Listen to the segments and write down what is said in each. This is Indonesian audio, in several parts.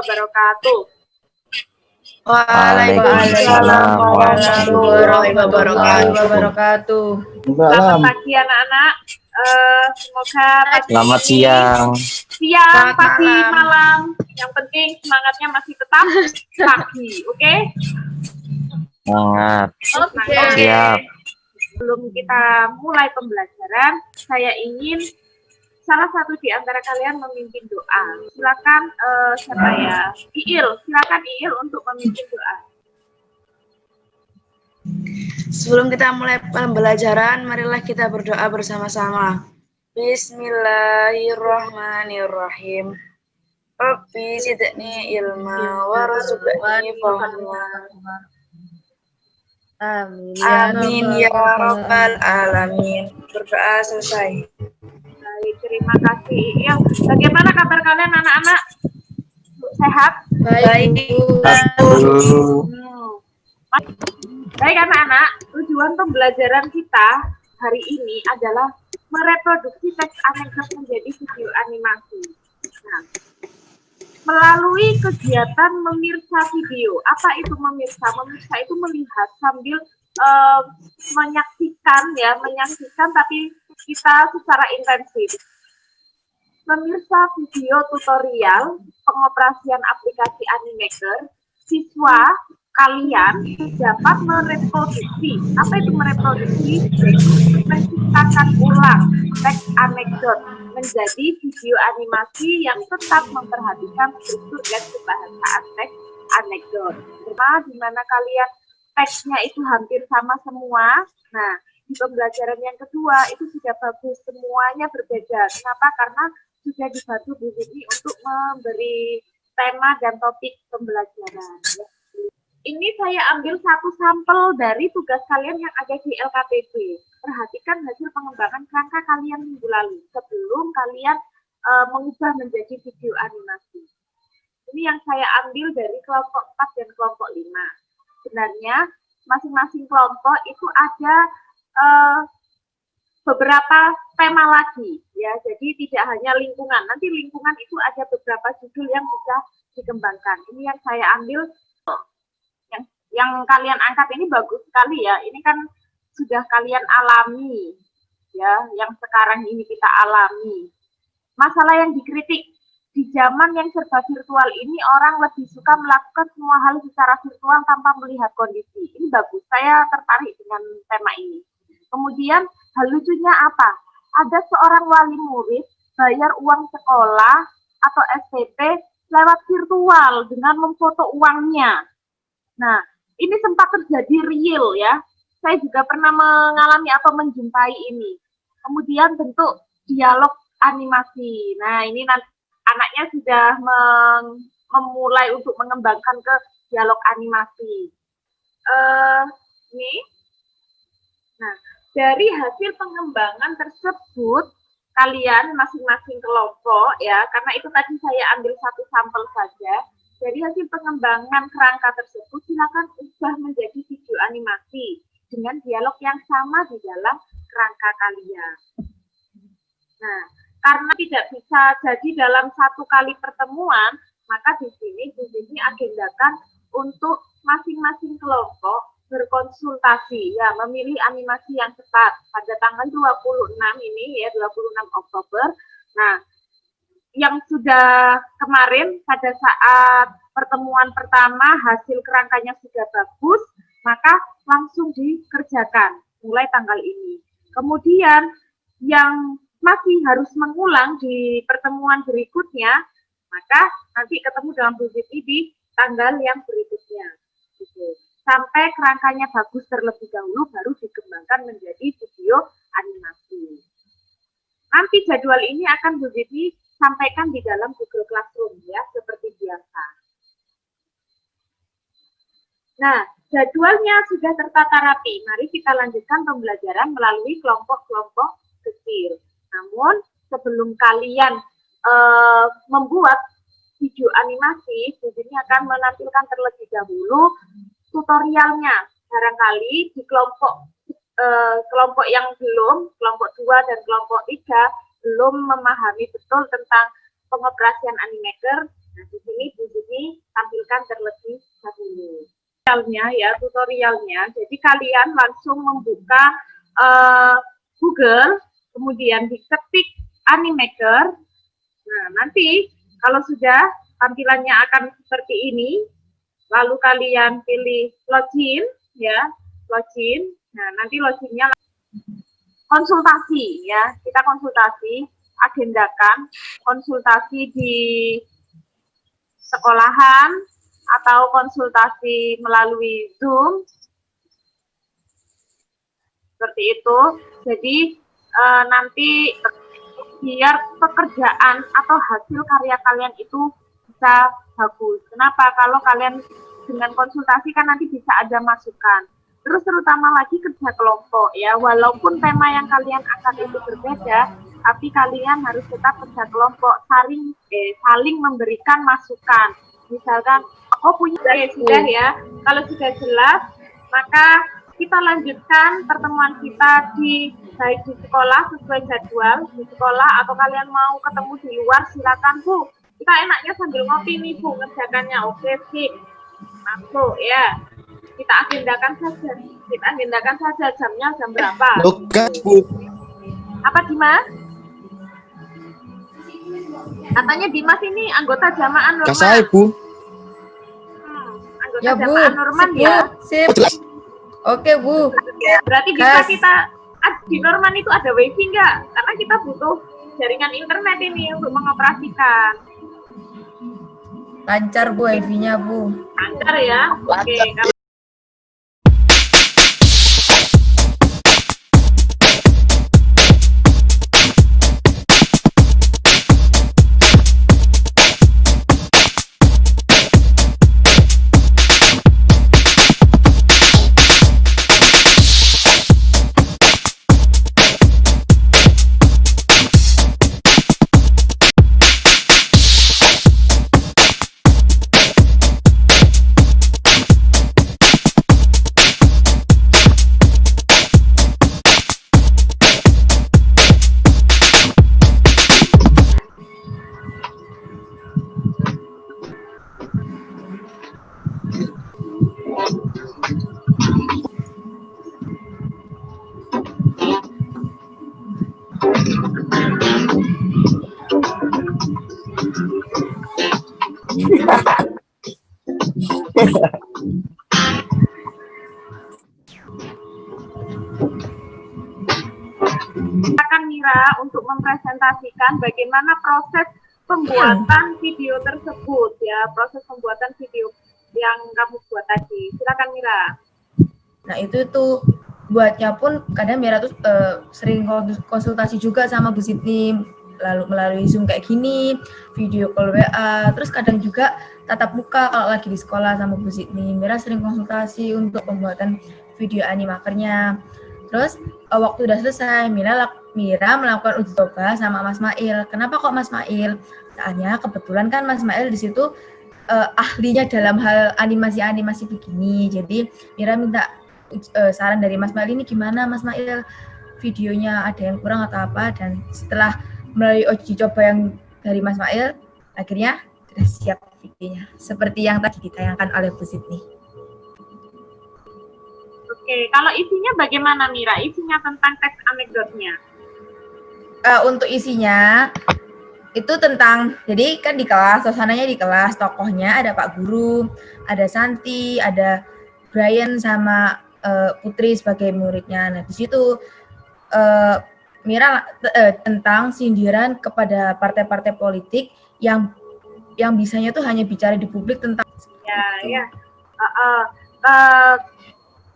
wabarakatuh. Waalaikumsalam warahmatullahi wabarakatuh. Selamat pagi anak-anak. Semoga pagi selamat ini, siang, pagi, malam. Yang penting semangatnya masih tetap pagi, oke? Semangat. Oke. Siap. Sebelum kita mulai pembelajaran, saya ingin salah satu di antara kalian memimpin doa. Silakan siapa ya? Iil, silakan Iil untuk memimpin doa. Sebelum kita mulai pembelajaran, marilah kita berdoa bersama-sama. Bismillahirrahmanirrahim. Rabbi zidni ilma warzuqni fahma. Amin ya rabbal alamin. Berdoa selesai. Baik, terima kasih Iil. Bagaimana kabar kalian anak-anak? Sehat? Baik. Baik anak-anak, tujuan pembelajaran kita hari ini adalah mereproduksi teks anekdot menjadi video animasi. Nah, melalui kegiatan memirsa video. Apa itu memirsa? Memirsa itu melihat sambil menyaksikan tapi kita secara intensif. Memirsa video tutorial pengoperasian aplikasi Animaker, siswa kalian dapat mereproduksi. Apa itu mereproduksi? Menciptakan ulang teks anekdot menjadi video animasi yang tetap memperhatikan struktur dan kebahasaan teks anekdot. Di mana kalian teksnya itu hampir sama semua. Nah, di pembelajaran yang kedua itu sudah bagus, semuanya berbeda. Kenapa? Karena sudah dibantu Bu Vivi untuk memberi tema dan topik pembelajaran. Ini saya ambil satu sampel dari tugas kalian yang ada di LKPD. Perhatikan hasil pengembangan kerangka kalian minggu lalu sebelum kalian mengubah menjadi video animasi. Ini yang saya ambil dari kelompok 4 dan kelompok 5. Sebenarnya masing-masing kelompok itu ada beberapa tema lagi ya. Jadi tidak hanya lingkungan. Nanti lingkungan itu ada beberapa judul yang bisa dikembangkan. Ini yang saya ambil. Yang kalian angkat ini bagus sekali ya. Ini kan sudah kalian alami ya, yang sekarang ini kita alami. Masalah yang dikritik di zaman yang serba virtual ini, orang lebih suka melakukan semua hal secara virtual tanpa melihat kondisi. Ini bagus. Saya tertarik dengan tema ini. Kemudian hal lucunya apa? Ada seorang wali murid bayar uang sekolah atau SPP lewat virtual dengan memfoto uangnya. Nah, ini sempat terjadi real ya. Saya juga pernah mengalami atau menjumpai ini. Kemudian bentuk dialog animasi. Nah, ini nanti anaknya sudah memulai untuk mengembangkan ke dialog animasi. Ini. Nah, dari hasil pengembangan tersebut, kalian masing-masing kelompok ya, karena itu tadi saya ambil satu sampel saja. Dari hasil pengembangan kerangka tersebut, silakan ubah menjadi video animasi dengan dialog yang sama di dalam kerangka kalian. Nah, karena tidak bisa jadi dalam satu kali pertemuan, maka di sini agendakan untuk masing-masing kelompok berkonsultasi ya, memilih animasi yang tepat pada tanggal 26 ini ya, 26 Oktober. Nah, yang sudah kemarin pada saat pertemuan pertama hasil kerangkanya sudah bagus, maka langsung dikerjakan mulai tanggal ini. Kemudian yang masih harus mengulang di pertemuan berikutnya, maka nanti ketemu dalam Bu Vivi di tanggal yang berikutnya. Gitu. Sampai kerangkanya bagus terlebih dahulu, baru dikembangkan menjadi video animasi. Nanti jadwal ini akan Bu Vivi sampaikan di dalam Google Classroom ya, seperti biasa. Nah, jadwalnya sudah tertata rapi. Mari kita lanjutkan pembelajaran melalui kelompok-kelompok kecil. Namun, sebelum kalian membuat video animasi, Bu Vivi akan menampilkan terlebih dahulu tutorialnya. Barangkali di kelompok yang belum, kelompok 2 dan kelompok 3, belum memahami betul tentang pengoperasian Animaker, Nah, di sini Bu Zumi tampilkan terlebih dahulu. Tutorialnya. Jadi kalian langsung membuka Google, kemudian diketik Animaker. Nah, nanti kalau sudah tampilannya akan seperti ini, lalu kalian pilih login, ya, login. Nah, nanti loginnya konsultasi, ya, kita konsultasi, agendakan konsultasi di sekolahan atau konsultasi melalui Zoom, seperti itu. Jadi nanti biar pekerjaan atau hasil karya kalian itu bisa bagus. Kenapa? Kalau kalian dengan konsultasi kan nanti bisa ada masukan. Terus terutama lagi kerja kelompok, ya, walaupun tema yang kalian angkat itu berbeda, tapi kalian harus tetap kerja kelompok, saling memberikan masukan. Misalkan, oh punya sudah ya, kalau sudah jelas, maka kita lanjutkan pertemuan kita baik di sekolah sesuai jadwal di sekolah, atau kalian mau ketemu di luar, silakan Bu. Kita enaknya sambil ngopi nih Bu, ngerjakannya. Oke, sip, masuk ya. Kita agendakan saja jamnya jam berapa. Tugas, Bu. Apa Dimas? Katanya Dimas ini anggota jamaah Nurman. Kasih, Bu. Anggota Ya, Bu. jamaah Nurman Sip, ya. Bu. Sip. Oke, Bu. Berarti bisa kita di Nurman itu ada wifi nggak? Karena kita butuh jaringan internet ini untuk mengoperasikan. Lancar, Bu, wifi-nya, Bu. Lancar ya. Oke. Silakan Mira untuk mempresentasikan bagaimana proses pembuatan video tersebut, ya, proses pembuatan video yang kamu buat tadi. Silakan Mira. Nah, itu tuh buatnya pun kadang Mira tuh sering konsultasi juga sama Bu Sydney, lalu melalui Zoom kayak gini, video call WA, terus kadang juga tatap muka kalau lagi di sekolah sama Bu Sydney. Mira sering konsultasi untuk pembuatan video animakernya. Terus waktu udah selesai, Mira melakukan uji coba sama Mas Mail. Kenapa kok Mas Mail? Soalnya kebetulan kan Mas Mail di situ ahlinya dalam hal animasi begini. Jadi Mira minta saran dari Mas Mail, ini gimana Mas Mail, videonya ada yang kurang atau apa, dan setelah melalui uji coba yang dari Mas Mail, akhirnya sudah siap videonya seperti yang tadi ditayangkan oleh Bu Sydney. Oke, kalau isinya bagaimana Mira? Isinya tentang teks anekdotnya. Untuk isinya itu tentang, jadi kan di kelas, suasananya di kelas, tokohnya ada Pak Guru, ada Santi, ada Brian sama Putri sebagai muridnya. Nah, di situ Mira tentang sindiran kepada partai-partai politik yang bisanya tuh hanya bicara di publik tentang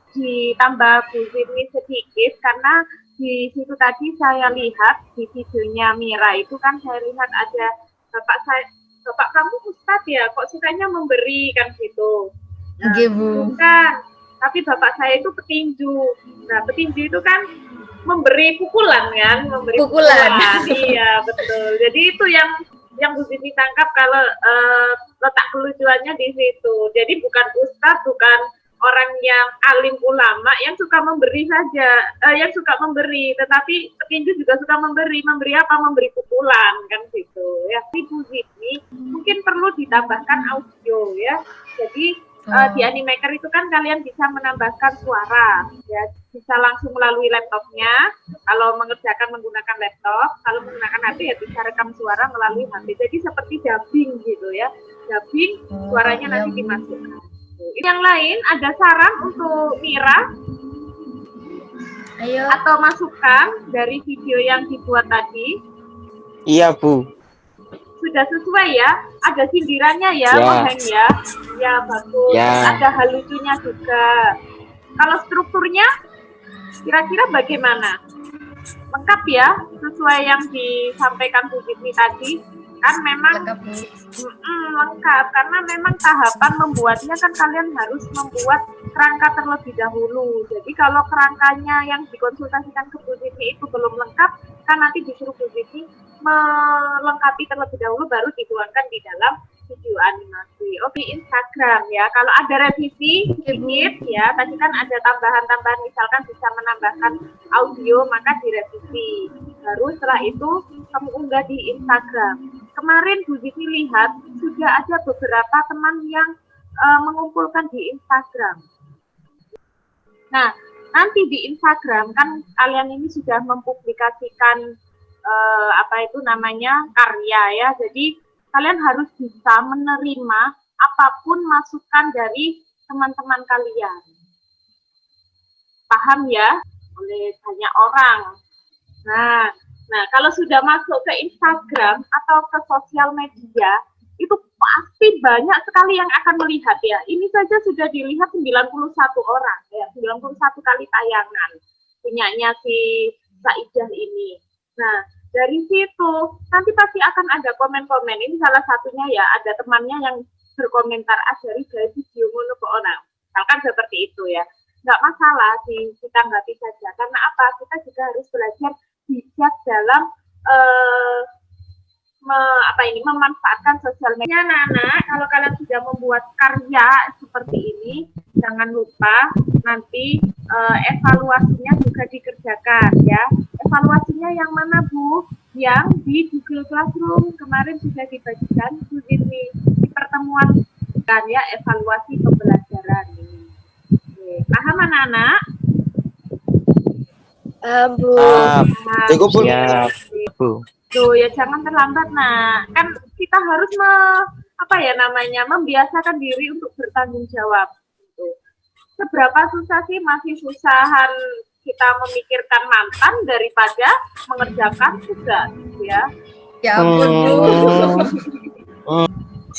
ditambah Bu Sydney sedikit, karena di situ tadi saya lihat di videonya Mira itu kan saya lihat ada bapak kamu Ustadz ya, kok sukanya memberi kan gitu. Nah, Bu. Bukan, tapi bapak saya itu petinju. Nah, petinju itu kan memberi pukulan kan, memberi pukulan. Iya, betul. Jadi itu yang Bu Sydney tangkap kalau letak kelucuannya di situ. Jadi bukan Ustadz, bukan orang yang alim ulama yang suka memberi saja, yang suka memberi, tetapi petinju juga suka memberi apa? Memberi pukulan kan gitu ya. Ibu Zidni mungkin perlu ditambahkan audio ya. Jadi di Animaker itu kan kalian bisa menambahkan suara ya, bisa langsung melalui laptopnya. Kalau mengerjakan menggunakan laptop, kalau menggunakan HP ya bisa rekam suara melalui HP. Jadi seperti dubbing gitu ya, dubbing suaranya nanti dimasukkan. Yang lain ada saran untuk Mira? Ayo. Atau masukan dari video yang dibuat tadi? Iya, Bu. Sudah sesuai ya? Ada sindirannya ya, Moheng ya? Ya, bagus. Ya. Ada hal lucunya juga. Kalau strukturnya, kira-kira bagaimana? Lengkap ya? Sesuai yang disampaikan Bu Zidni tadi? Kan memang lengkap, karena memang tahapan membuatnya kan kalian harus membuat kerangka terlebih dahulu. Jadi kalau kerangkanya yang dikonsultasikan ke Bu Zidni itu belum lengkap, kan nanti disuruh Bu Zidni melengkapi terlebih dahulu baru dituangkan di dalam video animasi. Di Instagram ya, kalau ada revisi sedikit ya, tadi kan ada tambahan-tambahan, misalkan bisa menambahkan audio, maka direvisi. Baru setelah itu kamu unggah di Instagram. Kemarin Bu Zidni lihat sudah ada beberapa teman yang mengumpulkan di Instagram. Nah, nanti di Instagram kan kalian ini sudah mempublikasikan karya ya. Jadi kalian harus bisa menerima apapun masukan dari teman-teman kalian. Paham ya? Oleh banyak orang. Nah, kalau sudah masuk ke Instagram atau ke sosial media, itu pasti banyak sekali yang akan melihat ya. Ini saja sudah dilihat 91 orang ya, 91 kali tayangan punyanya si Saidah ini. Nah, dari situ nanti pasti akan ada komen-komen. Ini salah satunya ya, ada temannya yang berkomentar, dari video ngono kok orang. Misalkan seperti itu ya. Nggak masalah sih, kita nggak saja. Karena apa? Kita juga harus belajar bijak dalam memanfaatkan sosial media. Anak-anak, kalau kalian sudah membuat karya seperti ini, jangan lupa nanti evaluasinya juga dikerjakan ya. Evaluasinya yang mana Bu? Yang di Google Classroom kemarin sudah dibagikan Bu Zidni di pertemuan kan ya, evaluasi pembelajaran ini. Oke, paham anak-anak? Bu. Cukup, Bu. Ya, Bu. Tuh ya, jangan terlambat. Nah, kan kita harus membiasakan diri untuk bertanggung jawab. Gitu. Seberapa susah sih, masih susahan kita memikirkan mantan daripada mengerjakan tugas ya. Ya ampun, Bu.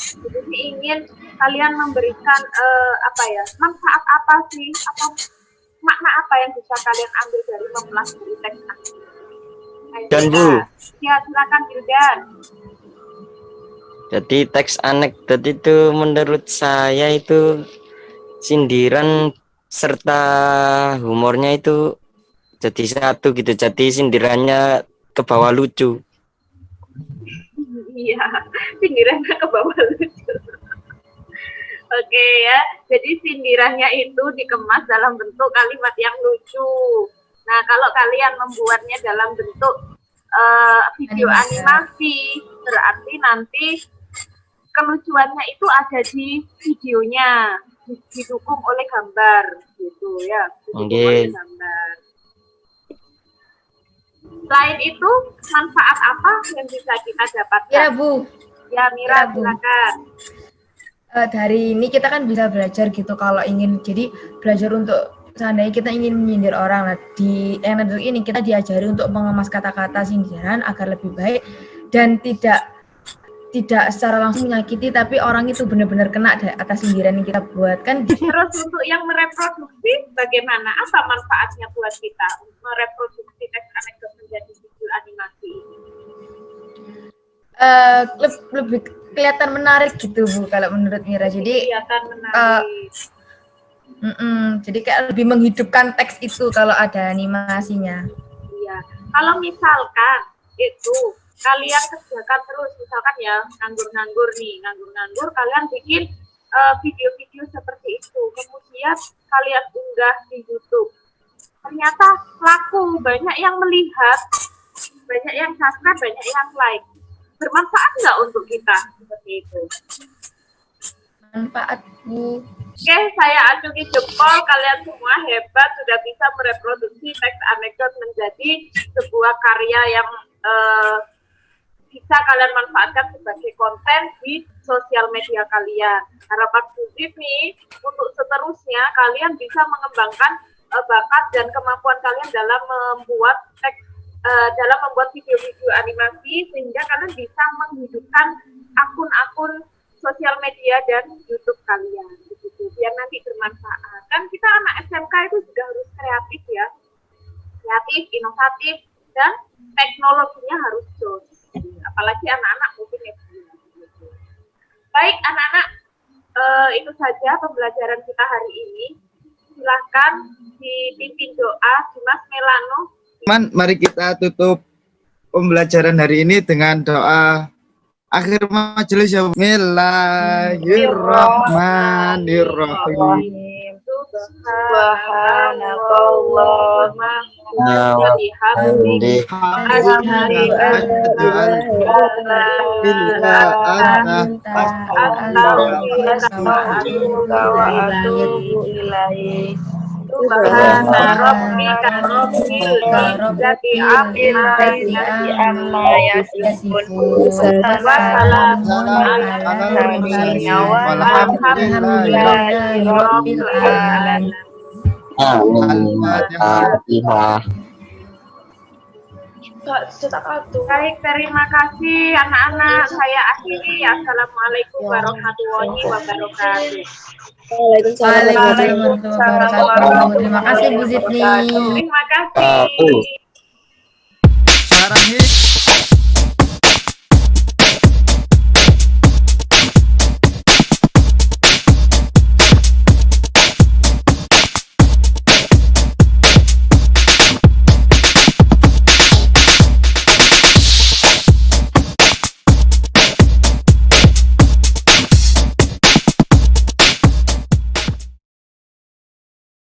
Jadi ingin kalian memberikan manfaat apa sih, atau makna apa yang bisa kalian ambil dari mempelajari teks asli? Dan Bu. Ya, silakan Wildan. Jadi teks anekdot itu menurut saya itu sindiran serta humornya itu jadi satu gitu. Jadi sindirannya ke bawah lucu. Iya, sindirannya ke bawah lucu. Oke ya, jadi sindirannya itu dikemas dalam bentuk kalimat yang lucu. Nah, kalau kalian membuatnya dalam bentuk video animasi, berarti nanti kelucuannya itu ada di videonya, didukung oleh gambar, gitu ya. Oleh gambar. Selain itu, manfaat apa yang bisa kita dapatkan? Ya, Bu. Ya, Mira, silakan. Dari ini kita kan bisa belajar gitu kalau ingin, jadi belajar untuk seandainya kita ingin menyindir orang. Nah, di anekdot ini kita diajari untuk mengemas kata-kata sindiran agar lebih baik dan tidak secara langsung menyakiti, tapi orang itu benar-benar kena atas sindiran yang kita buat kan. Terus untuk yang mereproduksi bagaimana? Apa manfaatnya buat kita mereproduksi teks anekdot menjadi video animasi? Lebih kelihatan menarik gitu Bu kalau menurut Mira. Jadi kelihatan menarik. Jadi kayak lebih menghidupkan teks itu kalau ada animasinya. Iya. Kalau misalkan itu kalian kerjakan terus, misalkan ya nganggur-nganggur kalian bikin video-video seperti itu, kemudian kalian unggah di YouTube. Ternyata laku, banyak yang melihat, banyak yang subscribe, banyak yang like. Bermanfaat nggak untuk kita seperti itu? Manfaat, Bu. Oke, saya acungi jempol, kalian semua hebat, sudah bisa mereproduksi teks anekdot menjadi sebuah karya yang bisa kalian manfaatkan sebagai konten di sosial media kalian. Harapan Buzit nih, untuk seterusnya kalian bisa mengembangkan bakat dan kemampuan kalian dalam membuat teks, dalam membuat video-video animasi, sehingga kalian bisa menghidupkan akun-akun sosial media dan YouTube kalian, begitu, biar nanti bermanfaat. Kan kita anak SMK itu juga harus kreatif ya, kreatif, inovatif, dan teknologinya harus jos. Apalagi anak-anak mungkin ya. Baik anak-anak, itu saja pembelajaran kita hari ini. Silahkan dipimpin doa, Dimas Melano. Mari kita tutup pembelajaran hari ini dengan doa akhir majelis ya. Bismillahirrahmanirrahim. Subhanallahumma wa bihamdika asyhadu an la ilaha illa anta Subhana rabbika rabbil izzati amma yasifun wa salamun alal mursalin walhamdulillahi rabbil alamin. Al-Fatihah. Baik, terima kasih anak-anak. Saya akhiri. Assalamualaikum warahmatullahi wabarakatuh. Waalaikumsalam warahmatullahi wabarakatuh. Terima kasih Bu Zidni. Terima kasih. Sarang